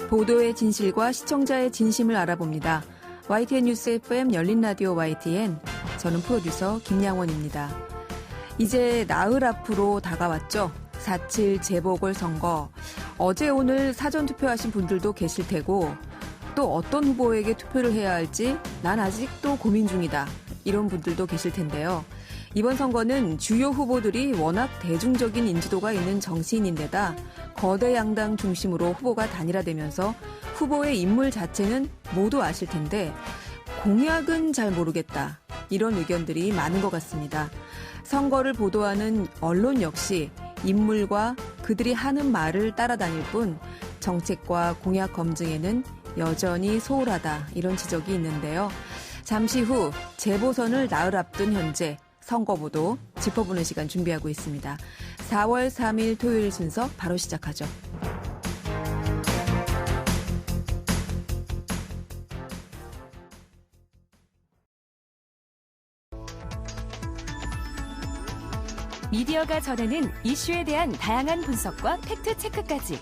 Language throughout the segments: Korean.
보도의 진실과 시청자의 진심을 알아봅니다. YTN 뉴스 FM 열린 라디오 YTN. 저는 프로듀서 김양원입니다. 이제 나흘 앞으로 다가왔죠. 4.7 재보궐선거. 어제 오늘 사전투표하신 분들도 계실 테고 또 어떤 후보에게 투표를 해야 할지 난 아직도 고민 중이다. 이런 분들도 계실 텐데요. 이번 선거는 주요 후보들이 워낙 대중적인 인지도가 있는 정치인인데다 거대 양당 중심으로 후보가 단일화되면서 후보의 인물 자체는 모두 아실 텐데 공약은 잘 모르겠다. 이런 의견들이 많은 것 같습니다. 선거를 보도하는 언론 역시 인물과 그들이 하는 말을 따라다닐 뿐 정책과 공약 검증에는 여전히 소홀하다. 이런 지적이 있는데요. 잠시 후 재보선을 나흘 앞둔 현재 선거보도 짚어보는 시간 준비하고 있습니다. 4월 3일 토요일 순서 바로 시작하죠. 미디어가 전하는 이슈에 대한 다양한 분석과 팩트체크까지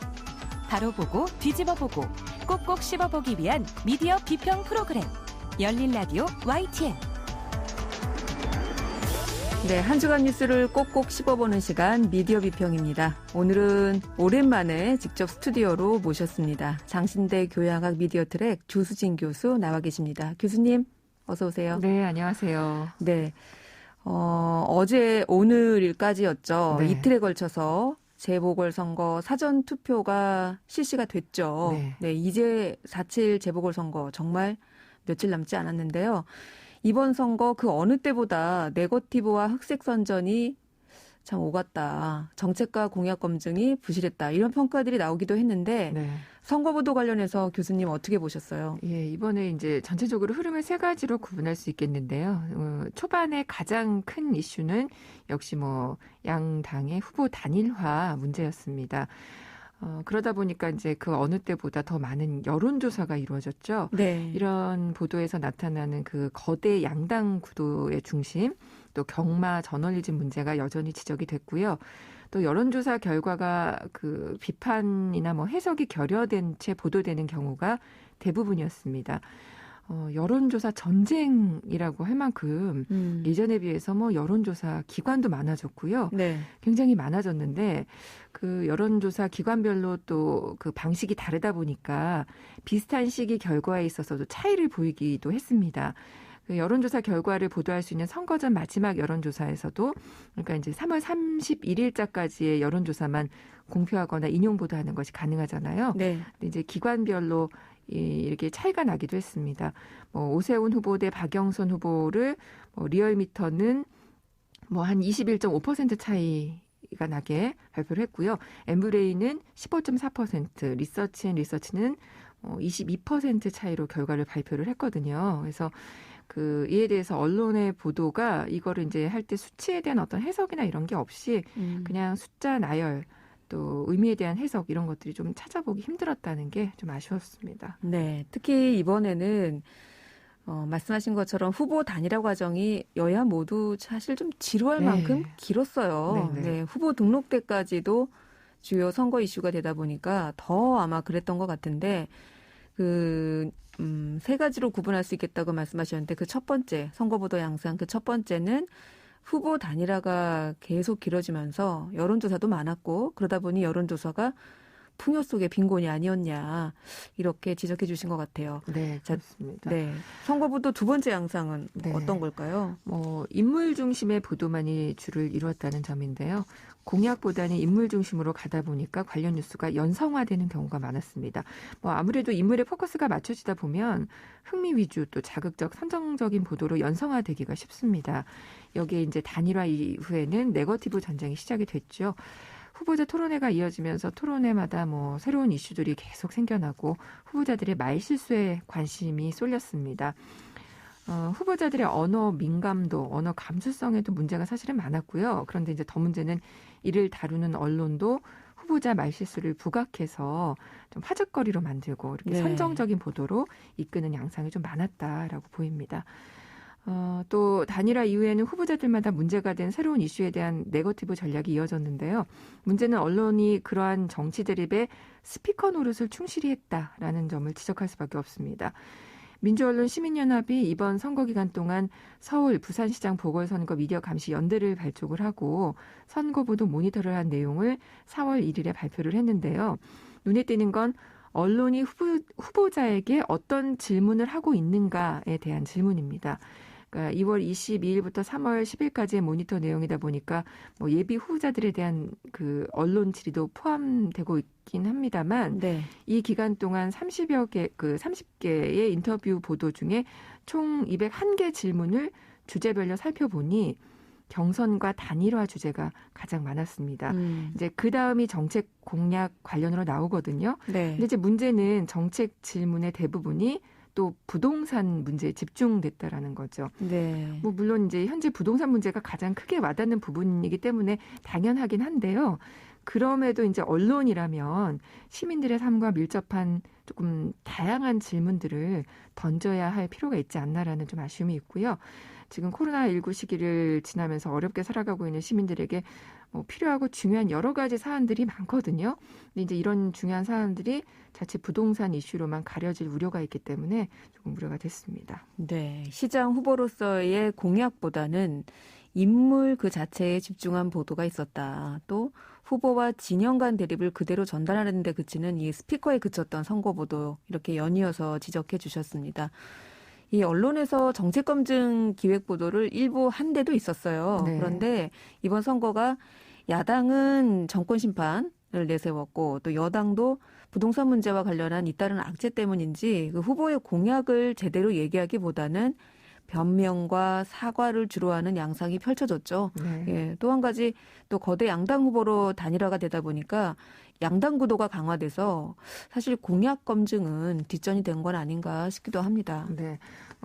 바로 보고 뒤집어보고 꼭꼭 씹어보기 위한 미디어 비평 프로그램 열린 라디오 YTN. 네, 한 주간 뉴스를 꼭꼭 씹어보는 시간 미디어 비평입니다. 오늘은 오랜만에 직접 스튜디오로 모셨습니다. 장신대 교양학 미디어 트랙 조수진 교수 나와 계십니다. 교수님 어서 오세요. 네, 안녕하세요. 네, 어제 오늘까지였죠. 네. 이틀에 걸쳐서 재보궐선거 사전투표가 실시가 됐죠. 네, 이제 4.7 재보궐선거 정말 며칠 남지 않았는데요. 이번 선거 그 어느 때보다 네거티브와 흑색 선전이 참 오갔다. 정책과 공약 검증이 부실했다. 이런 평가들이 나오기도 했는데 네. 선거보도 관련해서 교수님 어떻게 보셨어요? 예, 이번에 이제 전체적으로 흐름을 세 가지로 구분할 수 있겠는데요. 초반에 가장 큰 이슈는 역시 양당의 후보 단일화 문제였습니다. 그러다 보니까 이제 그 어느 때보다 더 많은 여론조사가 이루어졌죠. 네. 이런 보도에서 나타나는 그 거대 양당 구도의 중심, 또 경마 저널리즘 문제가 여전히 지적이 됐고요. 또 여론조사 결과가 그 비판이나 해석이 결여된 채 보도되는 경우가 대부분이었습니다. 여론조사 전쟁이라고 할 만큼 예전에 비해서 여론조사 기관도 많아졌고요. 네. 굉장히 많아졌는데 그 여론조사 기관별로 또 그 방식이 다르다 보니까 비슷한 시기 결과에 있어서도 차이를 보이기도 했습니다. 그 여론조사 결과를 보도할 수 있는 선거 전 마지막 여론조사에서도 그러니까 이제 3월 31일자까지의 여론조사만 공표하거나 인용 보도하는 것이 가능하잖아요. 네. 근데 이제 기관별로 이렇게 차이가 나기도 했습니다. 오세훈 후보 대 박영선 후보를 리얼미터는 한 21.5% 차이가 나게 발표를 했고요. 엠브레인은 15.4%, 리서치는 22% 차이로 결과를 발표를 했거든요. 그래서 이에 대해서 언론의 보도가 이거를 이제 할 때 수치에 대한 어떤 해석이나 이런 게 없이 그냥 숫자 나열 또 의미에 대한 해석 이런 것들이 좀 찾아보기 힘들었다는 게 좀 아쉬웠습니다. 네, 특히 이번에는 말씀하신 것처럼 후보 단일화 과정이 여야 모두 사실 좀 지루할 만큼 길었어요. 네, 후보 등록 때까지도 주요 선거 이슈가 되다 보니까 더 아마 그랬던 것 같은데 세 가지로 구분할 수 있겠다고 말씀하셨는데 그 첫 번째 선거보도 양상 그 첫 번째는 후보 단일화가 계속 길어지면서 여론조사도 많았고 그러다 보니 여론조사가 풍요 속의 빈곤이 아니었냐 이렇게 지적해 주신 것 같아요. 네, 그렇습니다. 네, 선거보도 두 번째 양상은 어떤 걸까요? 인물 중심의 보도만이 주를 이루었다는 점인데요. 공약보다는 인물 중심으로 가다 보니까 관련 뉴스가 연성화되는 경우가 많았습니다. 아무래도 인물의 포커스가 맞춰지다 보면 흥미 위주 또 자극적 선정적인 보도로 연성화되기가 쉽습니다. 여기에 이제 단일화 이후에는 네거티브 전쟁이 시작이 됐죠. 후보자 토론회가 이어지면서 토론회마다 새로운 이슈들이 계속 생겨나고 후보자들의 말실수에 관심이 쏠렸습니다. 후보자들의 언어 민감도, 언어 감수성에도 문제가 사실은 많았고요. 그런데 이제 더 문제는 이를 다루는 언론도 후보자 말실수를 부각해서 좀 화제거리로 만들고 이렇게 선정적인 보도로 이끄는 양상이 좀 많았다라고 보입니다. 또 단일화 이후에는 후보자들마다 문제가 된 새로운 이슈에 대한 네거티브 전략이 이어졌는데요. 문제는 언론이 그러한 정치 대립에 스피커 노릇을 충실히 했다라는 점을 지적할 수밖에 없습니다. 민주언론 시민연합이 이번 선거 기간 동안 서울, 부산시장 보궐선거 미디어 감시 연대를 발족을 하고 선거보도 모니터를 한 내용을 4월 1일에 발표를 했는데요. 눈에 띄는 건 언론이 후보자에게 어떤 질문을 하고 있는가에 대한 질문입니다. 그러니까 2월 22일부터 3월 10일까지의 모니터 내용이다 보니까 뭐 예비 후보자들에 대한 그 언론 질의도 포함되고 있긴 합니다만 네. 이 기간 동안 30개의 인터뷰 보도 중에 총 201개 질문을 주제별로 살펴보니 경선과 단일화 주제가 가장 많았습니다. 이제 그 다음이 정책 공약 관련으로 나오거든요. 네. 근데 이제 문제는 정책 질문의 대부분이 또 부동산 문제에 집중됐다라는 거죠. 네. 뭐 물론 이제 현재 부동산 문제가 가장 크게 와닿는 부분이기 때문에 당연하긴 한데요. 그럼에도 이제 언론이라면 시민들의 삶과 밀접한 조금 다양한 질문들을 던져야 할 필요가 있지 않나라는 좀 아쉬움이 있고요. 지금 코로나19 시기를 지나면서 어렵게 살아가고 있는 시민들에게 뭐 필요하고 중요한 여러 가지 사안들이 많거든요. 근데 이제 이런 중요한 사안들이 자칫 부동산 이슈로만 가려질 우려가 있기 때문에 조금 우려가 됐습니다. 네. 시장 후보로서의 공약보다는 인물 그 자체에 집중한 보도가 있었다. 또 후보와 진영 간 대립을 그대로 전달하는 데 그치는 이 스피커에 그쳤던 선거 보도 이렇게 연이어서 지적해 주셨습니다. 이 언론에서 정책검증 기획 보도를 일부 한 데도 있었어요. 네. 그런데 이번 선거가 야당은 정권 심판을 내세웠고 또 여당도 부동산 문제와 관련한 잇따른 악재 때문인지 그 후보의 공약을 제대로 얘기하기보다는 변명과 사과를 주로 하는 양상이 펼쳐졌죠. 네. 예, 또 한 가지 또 거대 양당 후보로 단일화가 되다 보니까 양당 구도가 강화돼서 사실 공약 검증은 뒷전이 된 건 아닌가 싶기도 합니다. 네.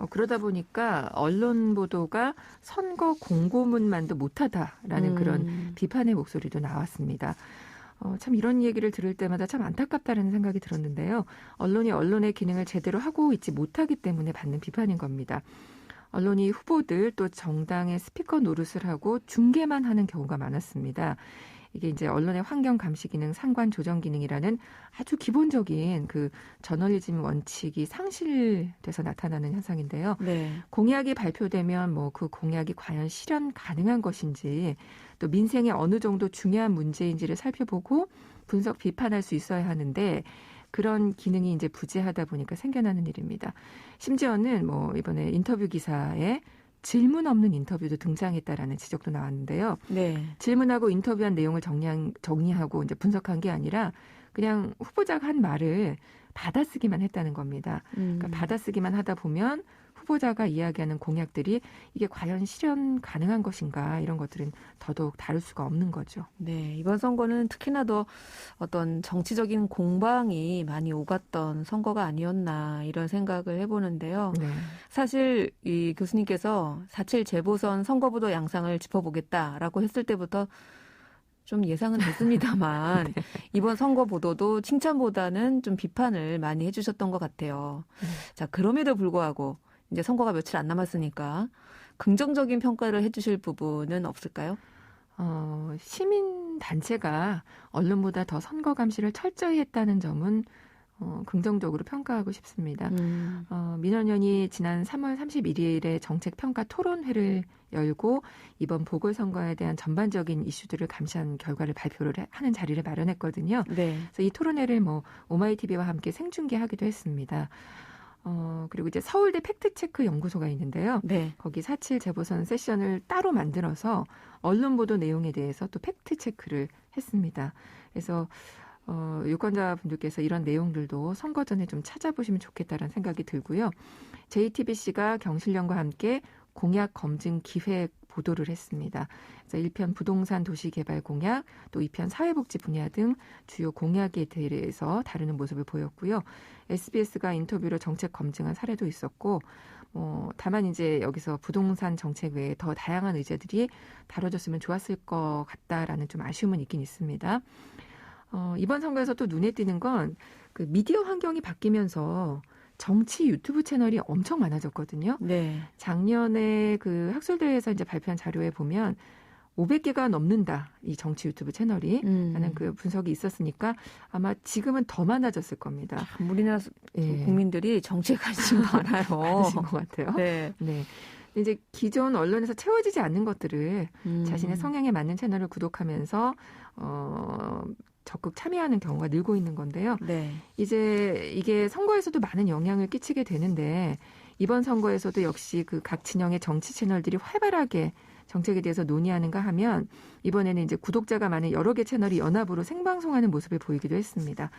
그러다 보니까 언론 보도가 선거 공고문만도 못하다라는 그런 비판의 목소리도 나왔습니다. 참 이런 얘기를 들을 때마다 참 안타깝다는 생각이 들었는데요. 언론이 언론의 기능을 제대로 하고 있지 못하기 때문에 받는 비판인 겁니다. 언론이 후보들 또 정당의 스피커 노릇을 하고 중계만 하는 경우가 많았습니다. 이게 이제 언론의 환경 감시 기능, 상관 조정 기능이라는 아주 기본적인 그 저널리즘 원칙이 상실돼서 나타나는 현상인데요. 네. 공약이 발표되면 뭐 그 공약이 과연 실현 가능한 것인지 또 민생에 어느 정도 중요한 문제인지를 살펴보고 분석 비판할 수 있어야 하는데 그런 기능이 이제 부재하다 보니까 생겨나는 일입니다. 심지어는 뭐 이번에 인터뷰 기사에 질문 없는 인터뷰도 등장했다라는 지적도 나왔는데요. 네. 질문하고 인터뷰한 내용을 정리하고 이제 분석한 게 아니라 그냥 후보자가 한 말을 받아쓰기만 했다는 겁니다. 그러니까 받아쓰기만 하다 보면 후보자가 이야기하는 공약들이 이게 과연 실현 가능한 것인가 이런 것들은 더더욱 다룰 수가 없는 거죠. 네, 이번 선거는 특히나 더 어떤 정치적인 공방이 많이 오갔던 선거가 아니었나 이런 생각을 해보는데요. 네. 사실 이 교수님께서 4.7 재보선 선거보도 양상을 짚어보겠다라고 했을 때부터 좀 예상은 됐습니다만 네. 이번 선거 보도도 칭찬보다는 좀 비판을 많이 해주셨던 것 같아요. 자, 그럼에도 불구하고 이제 선거가 며칠 안 남았으니까 긍정적인 평가를 해주실 부분은 없을까요? 시민 단체가 언론보다 더 선거 감시를 철저히 했다는 점은 긍정적으로 평가하고 싶습니다. 민원연이 지난 3월 31일에 정책평가 토론회를 열고 이번 보궐선거에 대한 전반적인 이슈들을 감시한 결과를 발표를 하는 자리를 마련했거든요. 네. 그래서 이 토론회를 뭐 오마이TV와 함께 생중계하기도 했습니다. 그리고 이제 서울대 팩트체크 연구소가 있는데요. 네. 거기 4.7 재보선 세션을 따로 만들어서 언론 보도 내용에 대해서 또 팩트체크를 했습니다. 그래서 유권자분들께서 이런 내용들도 선거 전에 좀 찾아보시면 좋겠다는 생각이 들고요. JTBC가 경실련과 함께 공약 검증 기획 보도를 했습니다. 그래서 1편 부동산 도시개발 공약, 또 2편 사회복지 분야 등 주요 공약에 대해서 다루는 모습을 보였고요. SBS가 인터뷰로 정책 검증한 사례도 있었고, 다만 이제 여기서 부동산 정책 외에 더 다양한 의제들이 다뤄졌으면 좋았을 것 같다라는 좀 아쉬움은 있긴 있습니다. 이번 선거에서 또 눈에 띄는 건 그 미디어 환경이 바뀌면서 정치 유튜브 채널이 엄청 많아졌거든요. 네. 작년에 그 학술대회에서 이제 발표한 자료에 보면 500개가 넘는다. 이 정치 유튜브 채널이 라는 그 분석이 있었으니까 아마 지금은 더 많아졌을 겁니다. 우리나라 예. 국민들이 정치에 관심 많아요. 많으신 것 같아요. 네. 네. 이제 기존 언론에서 채워지지 않는 것들을 자신의 성향에 맞는 채널을 구독하면서 적극 참여하는 경우가 늘고 있는 건데요. 네. 이제 이게 선거에서도 많은 영향을 끼치게 되는데 이번 선거에서도 역시 그 각 진영의 정치 채널들이 활발하게 정책에 대해서 논의하는가 하면 이번에는 이제 구독자가 많은 여러 개 채널이 연합으로 생방송하는 모습을 보이기도 했습니다.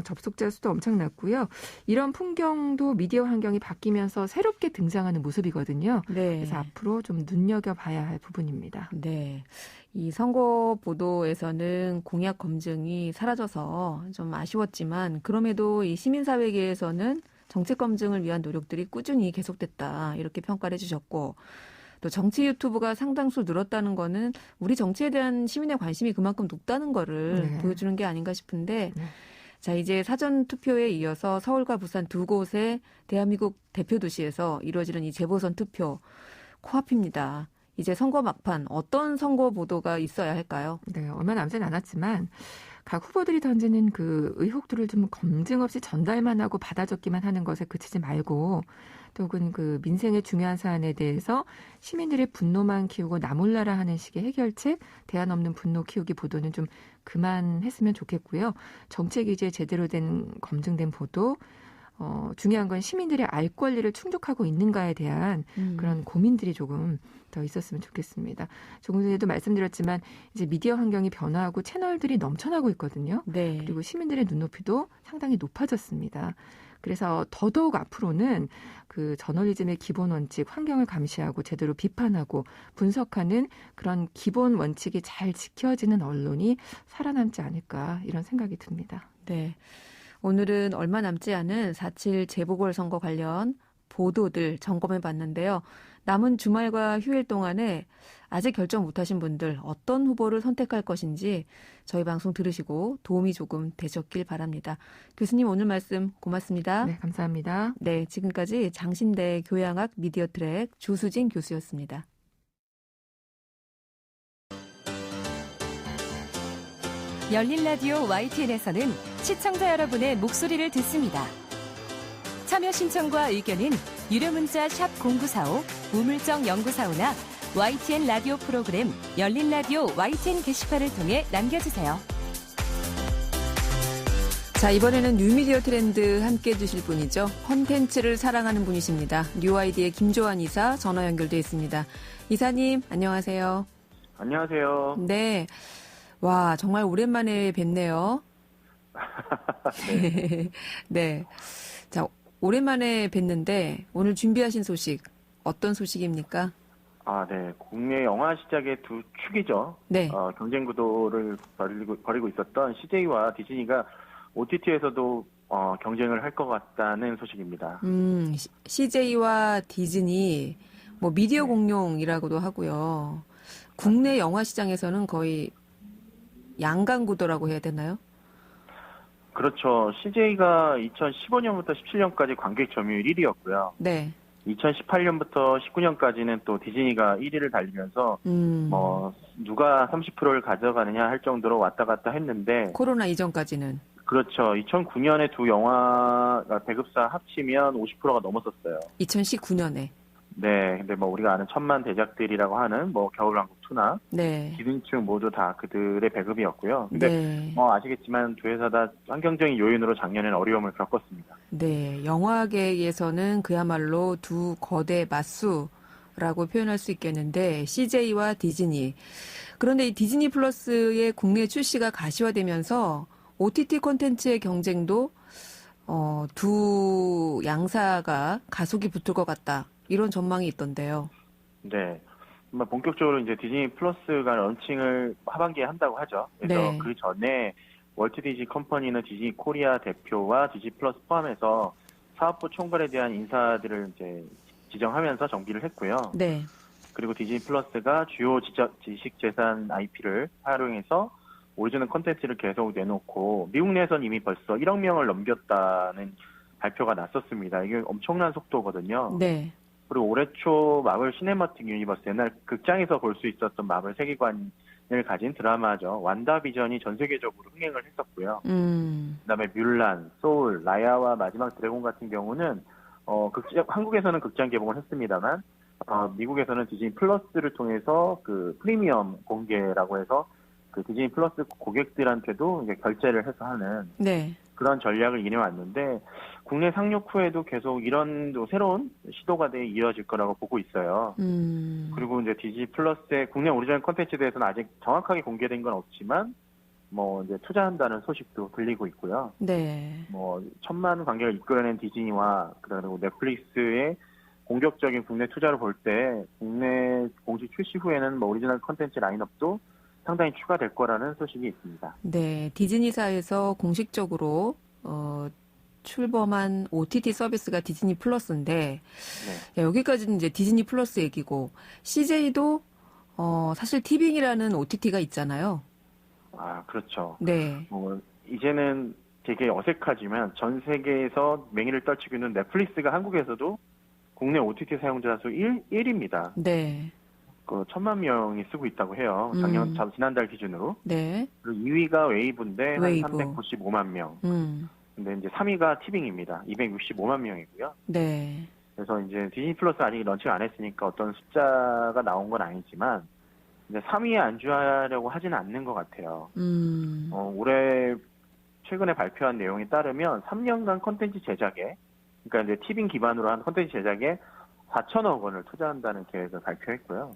접속자 수도 엄청났고요. 이런 풍경도 미디어 환경이 바뀌면서 새롭게 등장하는 모습이거든요. 네. 그래서 앞으로 좀 눈여겨봐야 할 부분입니다. 네. 이 선거 보도에서는 공약 검증이 사라져서 좀 아쉬웠지만 그럼에도 이 시민사회계에서는 정책 검증을 위한 노력들이 꾸준히 계속됐다. 이렇게 평가를 해주셨고 또 정치 유튜브가 상당수 늘었다는 거는 우리 정치에 대한 시민의 관심이 그만큼 높다는 거를 네. 보여주는 게 아닌가 싶은데 네. 자, 이제 사전 투표에 이어서 서울과 부산 두 곳의 대한민국 대표 도시에서 이루어지는 이 재보선 투표 코앞입니다. 이제 선거 막판 어떤 선거 보도가 있어야 할까요? 네, 얼마 남진 않았지만 각 후보들이 던지는 그 의혹들을 좀 검증 없이 전달만 하고 받아 적기만 하는 것에 그치지 말고 또 혹은 그 민생의 중요한 사안에 대해서 시민들의 분노만 키우고 나몰라라 하는 식의 해결책, 대안 없는 분노 키우기 보도는 좀 그만했으면 좋겠고요. 정책 위주의 제대로 된 검증된 보도, 중요한 건 시민들의 알 권리를 충족하고 있는가에 대한 그런 고민들이 조금 더 있었으면 좋겠습니다. 조금 전에도 말씀드렸지만 이제 미디어 환경이 변화하고 채널들이 넘쳐나고 있거든요. 네. 그리고 시민들의 눈높이도 상당히 높아졌습니다. 그래서 더더욱 앞으로는 그 저널리즘의 기본 원칙, 환경을 감시하고 제대로 비판하고 분석하는 그런 기본 원칙이 잘 지켜지는 언론이 살아남지 않을까 이런 생각이 듭니다. 네. 오늘은 얼마 남지 않은 4.7 재보궐선거 관련 보도들 점검해 봤는데요. 남은 주말과 휴일 동안에 아직 결정 못하신 분들 어떤 후보를 선택할 것인지 저희 방송 들으시고 도움이 조금 되셨길 바랍니다. 교수님 오늘 말씀 고맙습니다. 네, 감사합니다. 네, 지금까지 장신대 교양학 미디어 트랙 조수진 교수였습니다. 열린 라디오 YTN에서는 시청자 여러분의 목소리를 듣습니다. 참여 신청과 의견은 유료 문자 샵 0945, 우물정 0945나 YTN 라디오 프로그램 열린 라디오 YTN 게시판을 통해 남겨주세요. 자, 이번에는 뉴미디어 트렌드 함께 해주실 분이죠. 콘텐츠를 사랑하는 분이십니다. 뉴아이디의 김조한 이사 전화 연결돼 있습니다. 이사님 안녕하세요. 안녕하세요. 네. 와, 정말 오랜만에 뵙네요. 네. 네. 자, 오랜만에 뵙는데 오늘 준비하신 소식 어떤 소식입니까? 아, 네. 국내 영화 시작의 두 축이죠. 네. 경쟁 구도를 벌이고 있었던 CJ와 디즈니가 OTT에서도 경쟁을 할 것 같다는 소식입니다. CJ와 디즈니, 뭐 미디어 공룡이라고도 하고요. 국내 영화 시장에서는 거의 양강 구도라고 해야 되나요? 그렇죠. CJ가 2015년부터 17년까지 관객 점유율 1위였고요. 네. 2018년부터 19년까지는 또 디즈니가 1위를 달리면서 누가 30%를 가져가느냐 할 정도로 왔다 갔다 했는데 코로나 이전까지는 그렇죠. 2009년에 두 영화가 배급사 합치면 50%가 넘었었어요. 2019년에. 네, 근데 우리가 아는 천만 대작들이라고 하는 겨울왕국 2나 네. 기생충 모두 다 그들의 배급이었고요. 근데 네. 아시겠지만 두 회사 다 환경적인 요인으로 작년에는 어려움을 겪었습니다. 네, 영화계에서는 그야말로 두 거대 맞수라고 표현할 수 있겠는데 CJ와 디즈니. 그런데 이 디즈니 플러스의 국내 출시가 가시화되면서 OTT 콘텐츠의 경쟁도 두 양사가 가속이 붙을 것 같다. 이런 전망이 있던데요. 네. 본격적으로 이제 디즈니 플러스가 런칭을 하반기에 한다고 하죠. 그래서 네. 그 전에 월트 디즈니 컴퍼니는 디즈니 코리아 대표와 디즈니 플러스 포함해서 사업부 총괄에 대한 인사들을 이제 지정하면서 정비를 했고요. 네. 그리고 디즈니 플러스가 주요 지식 재산 IP를 활용해서 오리지널 콘텐츠를 계속 내놓고 미국 내에서는 이미 벌써 1억 명을 넘겼다는 발표가 났었습니다. 이게 엄청난 속도거든요. 네. 그리고 올해 초 마블 시네마틱 유니버스, 옛날 극장에서 볼 수 있었던 마블 세계관을 가진 드라마죠. 완다비전이 전 세계적으로 흥행을 했었고요. 그다음에 뮬란, 소울, 라야와 마지막 드래곤 같은 경우는 한국에서는 극장 개봉을 했습니다만 미국에서는 디즈니 플러스를 통해서 그 프리미엄 공개라고 해서 그 디즈니 플러스 고객들한테도 이제 결제를 해서 하는 네. 그런 전략을 이내왔는데 국내 상륙 후에도 계속 이런 또 새로운 시도가 이어질 거라고 보고 있어요. 그리고 이제 디즈니 플러스의 국내 오리지널 콘텐츠에 대해서는 아직 정확하게 공개된 건 없지만 뭐 이제 투자한다는 소식도 들리고 있고요. 네. 뭐 1,000만 관객을 이끌어낸 디즈니와 그리고 넷플릭스의 공격적인 국내 투자를 볼 때 국내 공식 출시 후에는 뭐 오리지널 콘텐츠 라인업도 상당히 추가될 거라는 소식이 있습니다. 네, 디즈니사에서 공식적으로 출범한 OTT 서비스가 디즈니 플러스인데 네. 여기까지는 이제 디즈니 플러스 얘기고 CJ도 사실 티빙이라는 OTT가 있잖아요. 아, 그렇죠. 네. 이제는 되게 어색하지만 전 세계에서 맹위를 떨치고 있는 넷플릭스가 한국에서도 국내 OTT 사용자 수 1위입니다. 네. 1,000만 명이 쓰고 있다고 해요. 지난달 기준으로. 네. 그리고 2위가 웨이브인데 웨이브. 한 395만 명. 근데 이제 3위가 티빙입니다. 265만 명이고요. 네. 그래서 이제 디즈니 플러스 아직 런칭 안 했으니까 어떤 숫자가 나온 건 아니지만 이제 3위에 안주하려고 하지는 않는 것 같아요. 올해 최근에 발표한 내용에 따르면 3년간 콘텐츠 제작에, 그러니까 이제 티빙 기반으로 한 콘텐츠 제작에 4천억 원을 투자한다는 계획을 발표했고요.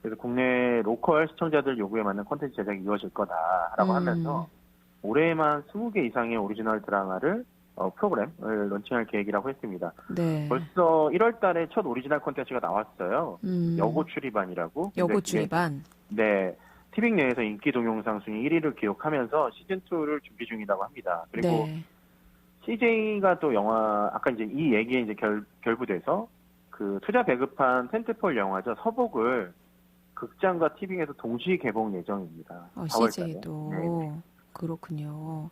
그래서 국내 로컬 시청자들 요구에 맞는 콘텐츠 제작이 이루어질 거다라고 하면서 올해에만 20개 이상의 오리지널 드라마를 프로그램을 론칭할 계획이라고 했습니다. 네. 벌써 1월 달에 첫 오리지널 콘텐츠가 나왔어요. 여고 출입반이라고. 여고 출입반. 네. 티빙 내에서 인기 동영상 순위 1위를 기록하면서 시즌2를 준비 중이라고 합니다. 그리고 네. CJ가 또 영화, 아까 이제 이 얘기에 이제 결부돼서 그 투자 배급한 텐트폴 영화죠. 서복을 극장과 티빙에서 동시 개봉 예정입니다. 4월 CJ도. 네. 그렇군요.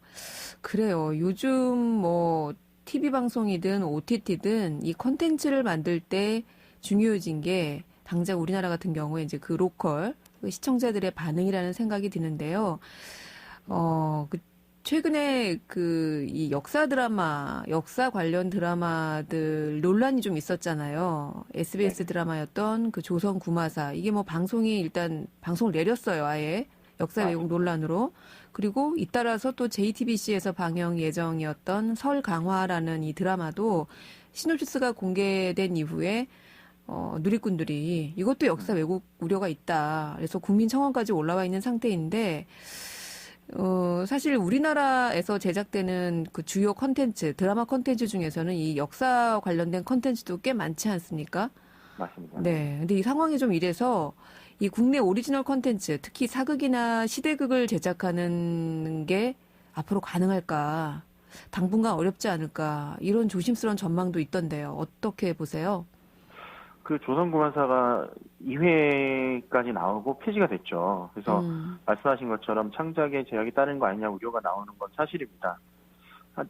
그래요. 요즘 뭐 TV 방송이든 OTT든 이 콘텐츠를 만들 때 중요해진 게 당장 우리나라 같은 경우에 이제 그 로컬 그 시청자들의 반응이라는 생각이 드는데요. 최근에 이 역사 관련 드라마들 논란이 좀 있었잖아요. SBS 드라마였던 그 조선 구마사. 이게 뭐 방송이 일단 방송을 내렸어요. 아예. 역사 왜곡 논란으로. 그리고 잇따라서 또 JTBC에서 방영 예정이었던 설강화라는 이 드라마도 시놉시스가 공개된 이후에 누리꾼들이 이것도 역사 왜곡 우려가 있다. 그래서 국민청원까지 올라와 있는 상태인데 사실 우리나라에서 제작되는 그 주요 컨텐츠, 드라마 컨텐츠 중에서는 이 역사 관련된 컨텐츠도 꽤 많지 않습니까? 맞습니다. 네. 근데 이 상황이 좀 이래서 이 국내 오리지널 컨텐츠, 특히 사극이나 시대극을 제작하는 게 앞으로 가능할까? 당분간 어렵지 않을까? 이런 조심스러운 전망도 있던데요. 어떻게 보세요? 그 조선구마사가 2회까지 나오고 폐지가 됐죠. 그래서 말씀하신 것처럼 창작에 제약이 따른 거 아니냐 우려가 나오는 건 사실입니다.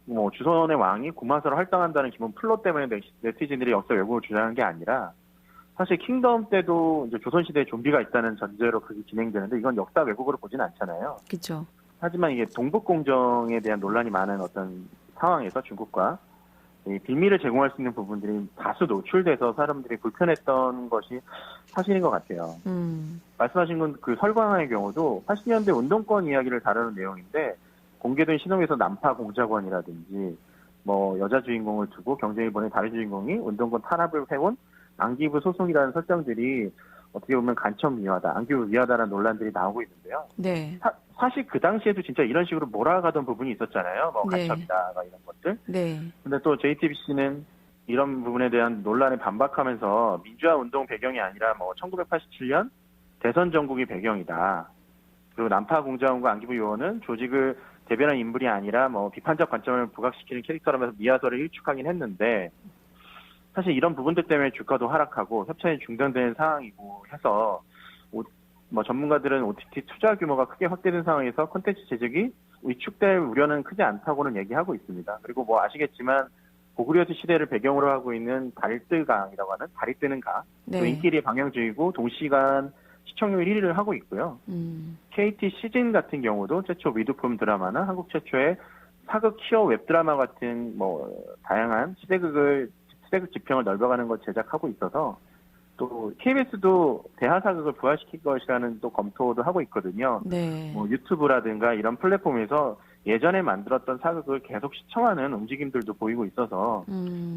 뭐 조선의 왕이 구마사로 활동한다는 기본 플롯 때문에 네티즌들이 역사 왜곡을 주장한 게 아니라 사실 킹덤 때도 이제 조선시대에 좀비가 있다는 전제로 그게 진행되는데 이건 역사 왜곡으로 보진 않잖아요. 그렇죠. 하지만 이게 동북공정에 대한 논란이 많은 어떤 상황에서 중국과 이 빌미를 제공할 수 있는 부분들이 다수 노출돼서 사람들이 불편했던 것이 사실인 것 같아요. 말씀하신 건 그 설광화의 경우도 80년대 운동권 이야기를 다루는 내용인데 공개된 신호에서 난파 공작원이라든지 뭐 여자 주인공을 두고 경쟁을 벌인 다른 주인공이 운동권 탄압을 해온 안기부 소송이라는 설정들이 어떻게 보면 간첩 미화다, 안기부 미화다라는 논란들이 나오고 있는데요. 네. 사실 그 당시에도 진짜 이런 식으로 몰아가던 부분이 있었잖아요. 뭐 간첩이다, 뭐 이런 것들. 네. 근데 또 JTBC는 이런 부분에 대한 논란에 반박하면서 민주화 운동 배경이 아니라 뭐 1987년 대선 전국이 배경이다. 그리고 난파 공작원과 안기부 요원은 조직을 대변한 인물이 아니라 뭐 비판적 관점을 부각시키는 캐릭터라면서 미화설을 일축하긴 했는데 사실 이런 부분들 때문에 주가도 하락하고 협찬이 중단되는 상황이고 해서 뭐 전문가들은 OTT 투자 규모가 크게 확대된 상황에서 콘텐츠 제작이 위축될 우려는 크지 않다고는 얘기하고 있습니다. 그리고 뭐 아시겠지만 고구려스 시대를 배경으로 하고 있는 달뜨강이라고 하는 달이 뜨는 강, 네. 또 인기리의 방영주이고 동시간 시청률 1위를 하고 있고요. KT 시즌 같은 경우도 최초 미드품 드라마나 한국 최초의 사극 히어 웹드라마 같은 뭐 다양한 시대극 지평을 넓혀가는 걸 제작하고 있어서 또 KBS도 대하사극을 부활시킬 것이라는 또 검토도 하고 있거든요. 네. 뭐 유튜브라든가 이런 플랫폼에서 예전에 만들었던 사극을 계속 시청하는 움직임들도 보이고 있어서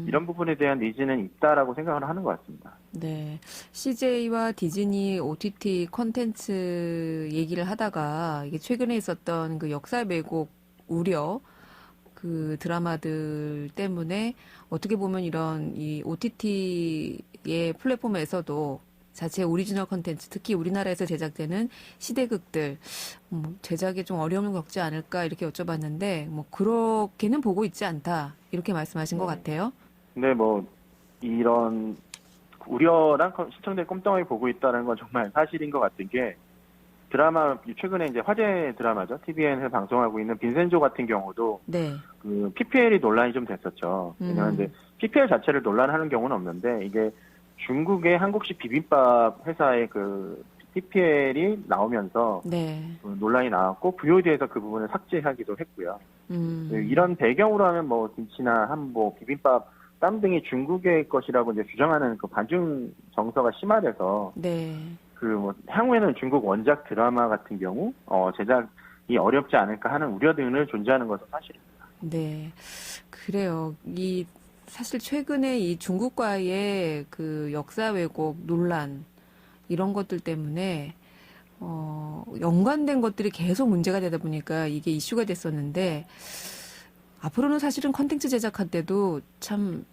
이런 부분에 대한 니즈는 있다라고 생각을 하는 것 같습니다. 네. CJ와 디즈니 OTT 콘텐츠 얘기를 하다가 이게 최근에 있었던 그 역사 왜곡 우려 그 드라마들 때문에 어떻게 보면 이런 이 OTT의 플랫폼에서도 자체 오리지널 콘텐츠, 특히 우리나라에서 제작되는 시대극들 제작에 좀 어려움을 겪지 않을까 이렇게 여쭤봤는데 뭐 그렇게는 보고 있지 않다 이렇게 말씀하신 것 같아요. 근데 뭐 이런 우려랑 시청자의 꼼꼼하게 보고 있다는 건 정말 사실인 것 같은 게 드라마 최근에 이제 화제 드라마죠. TVN에서 방송하고 있는 빈센조 같은 경우도 네. 그 PPL이 논란이 좀 됐었죠. 왜냐하면 이제 PPL 자체를 논란하는 경우는 없는데 이게 중국의 한국식 비빔밥 회사의 그 PPL이 나오면서 네. 논란이 나왔고 VOD에서 그 부분을 삭제하기도 했고요. 이런 배경으로 하면 뭐 김치나 한복, 비빔밥 땀 등이 중국의 것이라고 이제 주장하는 그 반중 정서가 심화돼서 네. 그 뭐 향후에는 중국 원작 드라마 같은 경우 제작이 어렵지 않을까 하는 우려 등을 존재하는 것은 사실입니다. 네, 그래요. 이 사실 최근에 이 중국과의 그 역사 왜곡 논란 이런 것들 때문에 연관된 것들이 계속 문제가 되다 보니까 이게 이슈가 됐었는데 앞으로는 사실은 컨텐츠 제작할 때도 참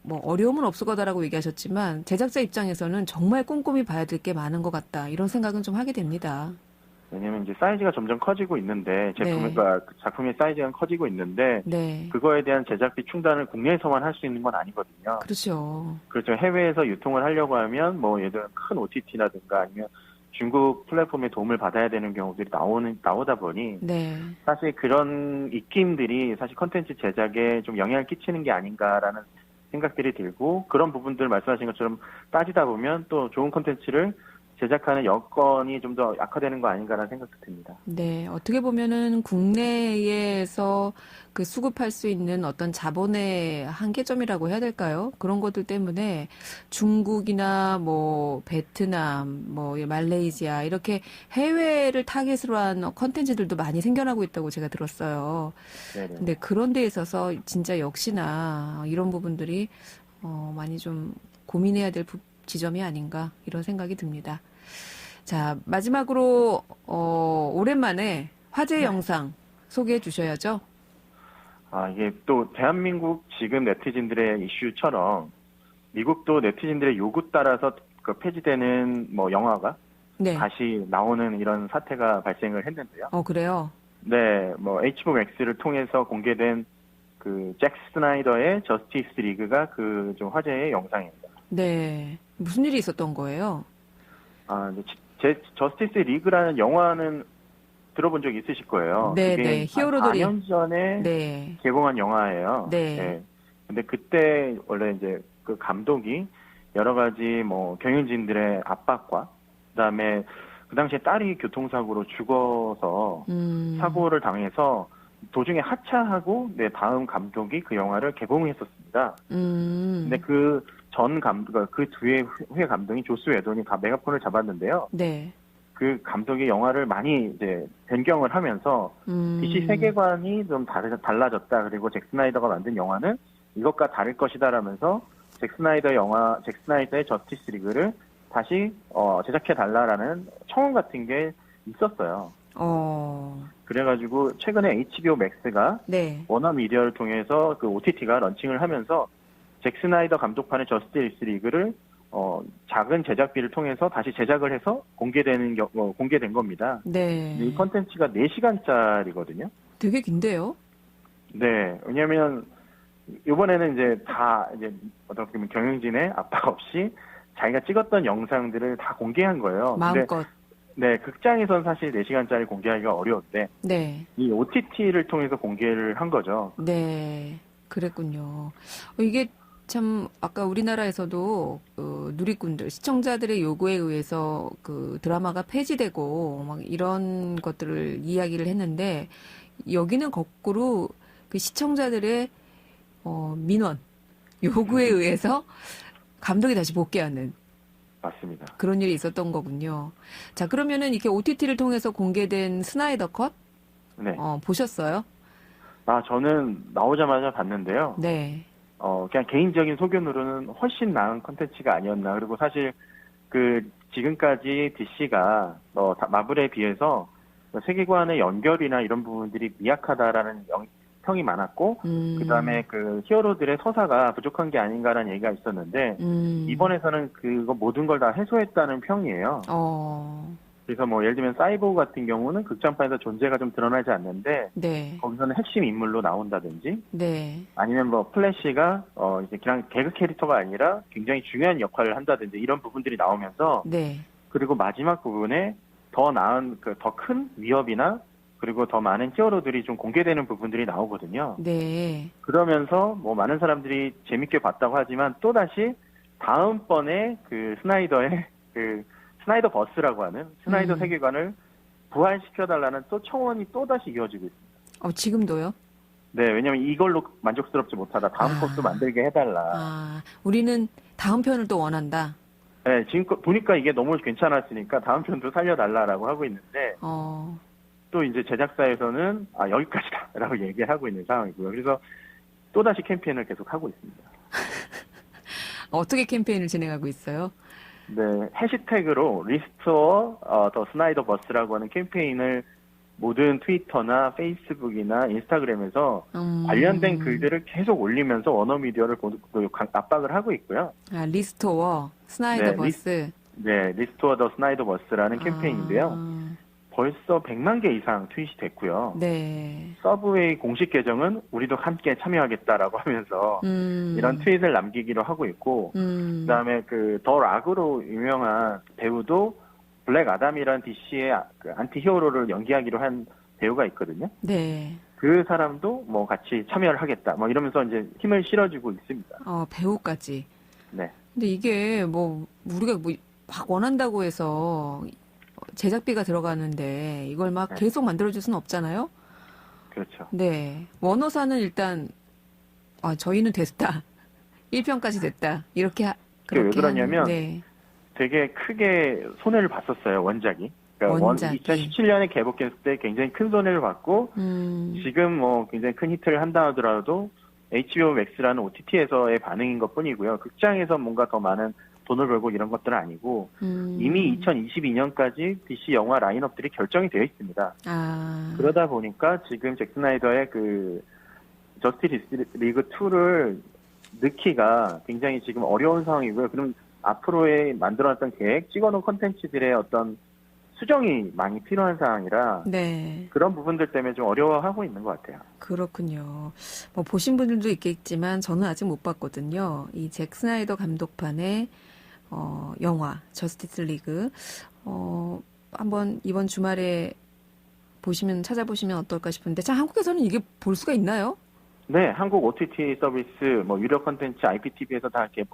뭐 어려움은 없을 거다라고 얘기하셨지만 제작자 입장에서는 정말 꼼꼼히 봐야 될 게 많은 것 같다 이런 생각은 좀 하게 됩니다. 왜냐면 이제 사이즈가 점점 커지고 있는데 작품의 사이즈가 커지고 있는데 네. 그거에 대한 제작비 충당을 국내에서만 할 수 있는 건 아니거든요. 그렇죠. 그렇죠. 해외에서 유통을 하려고 하면 뭐 예를 들어 큰 OTT라든가 아니면 중국 플랫폼의 도움을 받아야 되는 경우들이 나오다 보니 네. 사실 그런 입김들이 사실 컨텐츠 제작에 좀 영향을 끼치는 게 아닌가라는 생각들이 들고 그런 부분들 말씀하신 것처럼 따지다 보면 또 좋은 컨텐츠를 제작하는 여건이 좀 더 약화되는 거 아닌가라는 생각도 듭니다. 네, 어떻게 보면은 국내에서 그 수급할 수 있는 어떤 자본의 한계점이라고 해야 될까요? 그런 것들 때문에 중국이나 뭐 베트남, 뭐 말레이시아 이렇게 해외를 타깃으로 한 컨텐츠들도 많이 생겨나고 있다고 제가 들었어요. 네네. 근데 그런 데 있어서 진짜 역시나 이런 부분들이 많이 좀 고민해야 될 지점이 아닌가 이런 생각이 듭니다. 자, 마지막으로 오랜만에 화제 영상 소개해 주셔야죠. 이게 또 대한민국 지금 네티즌들의 이슈처럼 미국도 네티즌들의 요구 따라서 그 폐지되는 뭐 영화가 네. 다시 나오는 이런 사태가 발생을 했는데요. 그래요? 네, 뭐 HBO Max를 통해서 공개된 그 잭 스나이더의 저스티스 리그가 그 좀 화제의 영상입니다. 네. 무슨 일이 있었던 거예요? 저스티스 리그라는 영화는 들어본 적 있으실 거예요. 네, 그게 네. 히어로들이 4년 전에 네. 개봉한 영화예요. 네. 네. 근데 그때 원래 이제 그 감독이 여러 가지 뭐 경영진들의 압박과 그다음에 그 당시에 딸이 교통사고로 죽어서 사고를 당해서 도중에 하차하고 다음 감독이 그 영화를 개봉했었습니다. 근데 그 후에 감독이 조스 웨돈이 메가폰을 잡았는데요. 네. 그 감독이 영화를 많이 이제 변경을 하면서 DC 세계관이 좀 달라졌다. 그리고 잭 스나이더가 만든 영화는 이것과 다를 것이다라면서 잭 스나이더의 저스티스 리그를 다시 제작해 달라라는 청원 같은 게 있었어요. 그래가지고 최근에 HBO Max가 네. 워너미디어를 통해서 그 OTT가 런칭을 하면서 잭 스나이더 감독판의 저스티스 리그를 작은 제작비를 통해서 다시 제작을 해서 공개된 겁니다. 네. 이 컨텐츠가 4시간짜리거든요. 되게 긴데요? 네. 왜냐면 이번에는 이제 다 이제 어떻게 보면 경영진의 압박 없이 자기가 찍었던 영상들을 다 공개한 거예요. 마음껏. 네, 극장에선 사실 4시간짜리 공개하기가 어려운데 네. 이 OTT를 통해서 공개를 한 거죠. 네. 그랬군요. 이게 참 아까 우리나라에서도 누리꾼들, 시청자들의 요구에 의해서 그 드라마가 폐지되고 막 이런 것들을 이야기를 했는데 여기는 거꾸로 그 시청자들의 민원, 요구에 의해서 감독이 다시 복귀하는 맞습니다. 그런 일이 있었던 거군요. 자, 그러면은 이렇게 OTT를 통해서 공개된 스나이더 컷 네. 보셨어요? 저는 나오자마자 봤는데요. 네. 그냥 개인적인 소견으로는 훨씬 나은 컨텐츠가 아니었나. 그리고 사실 지금까지 DC가 마블에 비해서 세계관의 연결이나 이런 부분들이 미약하다라는 평이 많았고, 그다음에 그 히어로들의 서사가 부족한 게 아닌가라는 얘기가 있었는데, 이번에서는 그거 모든 걸 다 해소했다는 평이에요. 그래서 뭐 예를 들면 사이보그 같은 경우는 극장판에서 존재가 좀 드러나지 않는데, 네. 거기서는 핵심 인물로 나온다든지, 네. 아니면 뭐 플래시가 이제 그냥 개그 캐릭터가 아니라 굉장히 중요한 역할을 한다든지 이런 부분들이 나오면서, 네. 그리고 마지막 부분에 더 나은 더 큰 위협이나 그리고 더 많은 히어로들이 좀 공개되는 부분들이 나오거든요. 네. 그러면서 뭐 많은 사람들이 재밌게 봤다고 하지만 또다시 다음번에 그 스나이더의 스나이더 버스라고 하는 스나이더 세계관을 부활시켜달라는 또 청원이 또다시 이어지고 있습니다. 지금도요? 네, 왜냐면 이걸로 만족스럽지 못하다. 다음 것도 만들게 해달라. 우리는 다음 편을 또 원한다. 네, 지금 보니까 이게 너무 괜찮았으니까 다음 편도 살려달라라고 하고 있는데, 또 이제 제작사에서는 여기까지다라고 얘기를 하고 있는 상황이고요. 그래서 또다시 캠페인을 계속 하고 있습니다. 어떻게 캠페인을 진행하고 있어요? 네, 해시태그로 리스토어 더 스나이더 버스라고 하는 캠페인을 모든 트위터나 페이스북이나 인스타그램에서 관련된 글들을 계속 올리면서 워너미디어를 압박을 하고 있고요. 리스토어 스나이더 버스. 네, 리스토어 더 스나이더 버스라는 캠페인인데요. 벌써 100만 개 이상 트윗이 됐고요. 네. 서브웨이 공식 계정은 우리도 함께 참여하겠다라고 하면서 이런 트윗을 남기기로 하고 있고, 그다음에 더 락으로 유명한 배우도 블랙 아담이란 DC의 안티 히어로를 연기하기로 한 배우가 있거든요. 네. 그 사람도 뭐 같이 참여를 하겠다. 뭐 이러면서 이제 힘을 실어주고 있습니다. 배우까지. 네. 근데 이게 우리가 막 원한다고 해서 제작비가 들어가는데 이걸 막 계속 만들어줄 수는 없잖아요. 그렇죠. 네. 원어사는 일단 저희는 됐다. 1편까지 됐다. 이렇게 왜 그러냐면 되게 크게 손해를 봤었어요. 원작이. 그러니까 2017년에 개봉했을 때 굉장히 큰 손해를 봤고 지금 뭐 굉장히 큰 히트를 한다 하더라도 HBO Max라는 OTT에서의 반응인 것뿐이고요. 극장에서 뭔가 더 많은 돈을 벌고 이런 것들은 아니고 이미 2022년까지 DC 영화 라인업들이 결정이 되어 있습니다. 그러다 보니까 지금 잭 스나이더의 저스티스 리그 2를 넣기가 굉장히 지금 어려운 상황이고요. 그럼 앞으로의 만들어놨던 계획, 찍어놓은 콘텐츠들의 어떤 수정이 많이 필요한 상황이라 그런 부분들 때문에 좀 어려워하고 있는 것 같아요. 그렇군요. 보신 분들도 있겠지만 저는 아직 못 봤거든요. 이 잭 스나이더 감독판의 영화 저스티스 리그 한번 이번 주말에 찾아보시면 어떨까 싶은데 참 한국에서는 이게 볼 수가 있나요? 네, 한국 OTT 서비스, 유료 콘텐츠 IPTV에서 다 이렇게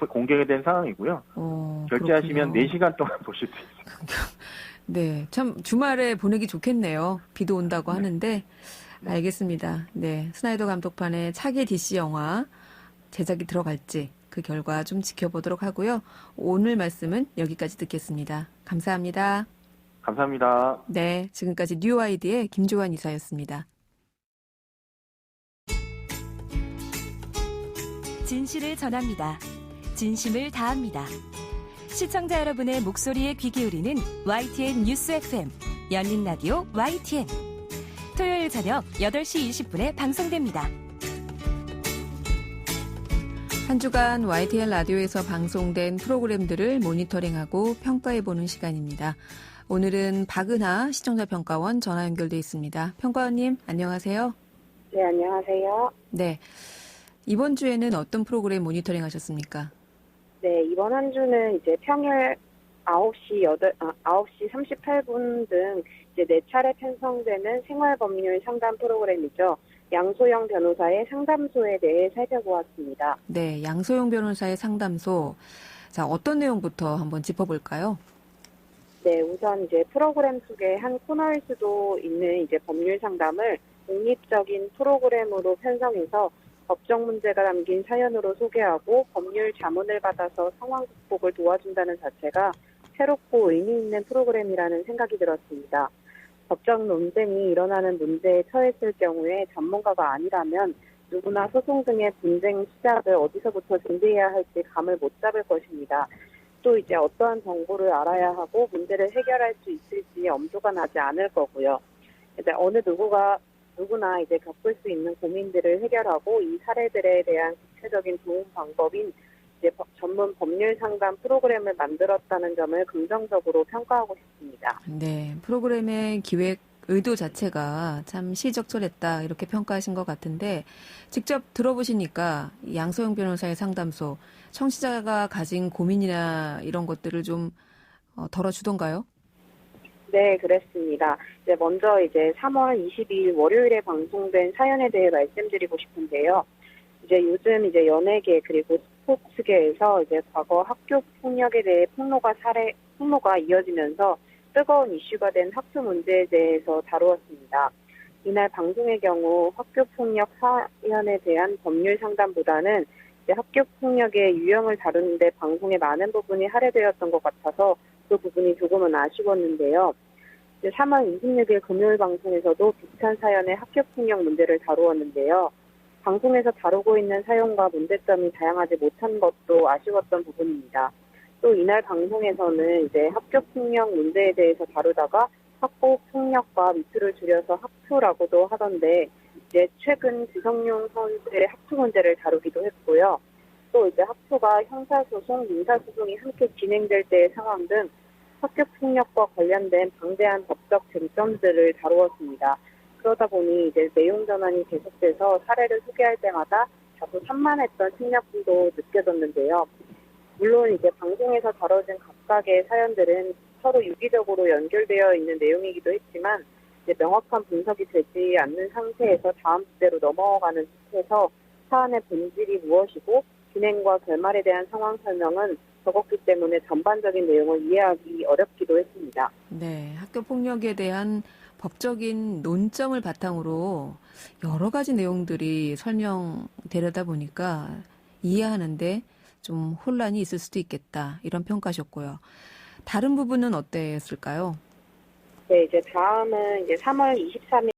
공개된 상황이고요. 결제하시면 그렇군요. 4시간 동안 보실 수 있습니다. 네, 참 주말에 보내기 좋겠네요. 비도 온다고 하는데. 알겠습니다. 네, 스나이더 감독판의 차기 DC 영화 제작이 들어갈지 그 결과 좀 지켜보도록 하고요. 오늘 말씀은 여기까지 듣겠습니다. 감사합니다. 감사합니다. 네, 지금까지 뉴아이디의 김조환 이사였습니다. 진실을 전합니다. 진심을 다합니다. 시청자 여러분의 목소리에 귀 기울이는 YTN 뉴스 FM 열린 라디오 YTN 토요일 저녁 8시 20분에 방송됩니다. 한 주간 YTN 라디오에서 방송된 프로그램들을 모니터링하고 평가해보는 시간입니다. 오늘은 박은하 시청자평가원 전화 연결돼 있습니다. 평가원님 안녕하세요. 네, 안녕하세요. 네. 이번 주에는 어떤 프로그램 모니터링 하셨습니까? 네, 이번 한 주는 이제 평일 9시 38분 등 이제 4차례 편성되는 생활법률 상담 프로그램이죠. 양소영 변호사의 상담소에 대해 살펴보았습니다. 네, 양소영 변호사의 상담소. 자, 어떤 내용부터 한번 짚어볼까요? 네, 우선 이제 프로그램 속의 한 코너일 수도 있는 이제 법률 상담을 독립적인 프로그램으로 편성해서 법적 문제가 담긴 사연으로 소개하고 법률 자문을 받아서 상황 극복을 도와준다는 자체가 새롭고 의미 있는 프로그램이라는 생각이 들었습니다. 법적 논쟁이 일어나는 문제에 처했을 경우에 전문가가 아니라면 누구나 소송 등의 분쟁 시작을 어디서부터 준비해야 할지 감을 못 잡을 것입니다. 또 이제 어떠한 정보를 알아야 하고 문제를 해결할 수 있을지 엄두가 나지 않을 거고요. 이제 어느 누구나 이제 겪을 수 있는 고민들을 해결하고 이 사례들에 대한 구체적인 도움 방법인 이제 전문 법률 상담 프로그램을 만들었다는 점을 긍정적으로 평가하고 싶습니다. 네, 프로그램의 기획 의도 자체가 참 시적절했다 이렇게 평가하신 것 같은데 직접 들어보시니까 양소영 변호사의 상담소 청취자가 가진 고민이나 이런 것들을 좀 덜어주던가요? 네, 그랬습니다. 이제 먼저 이제 3월 22일 월요일에 방송된 사연에 대해 말씀드리고 싶은데요. 이제 요즘 이제 연예계 그리고 스포츠계에서 이제 과거 학교 폭력에 대해 폭로가 이어지면서 뜨거운 이슈가 된 학교 문제에 대해서 다루었습니다. 이날 방송의 경우 학교 폭력 사연에 대한 법률 상담보다는 이제 학교 폭력의 유형을 다루는데 방송에 많은 부분이 할애되었던 것 같아서 그 부분이 조금은 아쉬웠는데요. 이제 3월 26일 금요일 방송에서도 비슷한 사연의 학교 폭력 문제를 다루었는데요. 방송에서 다루고 있는 사연과 문제점이 다양하지 못한 것도 아쉬웠던 부분입니다. 또 이날 방송에서는 이제 학교 폭력 문제에 대해서 다루다가 학교 폭력과 미투를 줄여서 학투라고도 하던데 이제 최근 지성용 선수의 학투 문제를 다루기도 했고요. 또 이제 학투가 형사소송, 민사소송이 함께 진행될 때의 상황 등 학교 폭력과 관련된 방대한 법적 쟁점들을 다루었습니다. 그러다 보니 이제 내용 전환이 계속돼서 사례를 소개할 때마다 다소 산만했던 측면도 느껴졌는데요. 물론 이제 방송에서 다뤄진 각각의 사연들은 서로 유기적으로 연결되어 있는 내용이기도 했지만 이제 명확한 분석이 되지 않는 상태에서 다음 주제로 넘어가는 듯해서 사안의 본질이 무엇이고 진행과 결말에 대한 상황 설명은 적었기 때문에 전반적인 내용을 이해하기 어렵기도 했습니다. 네, 학교 폭력에 대한 법적인 논점을 바탕으로 여러 가지 내용들이 설명되려다 보니까 이해하는데 좀 혼란이 있을 수도 있겠다 이런 평가셨고요. 다른 부분은 어땠을까요? 네, 이제 다음은 이제 3월 23일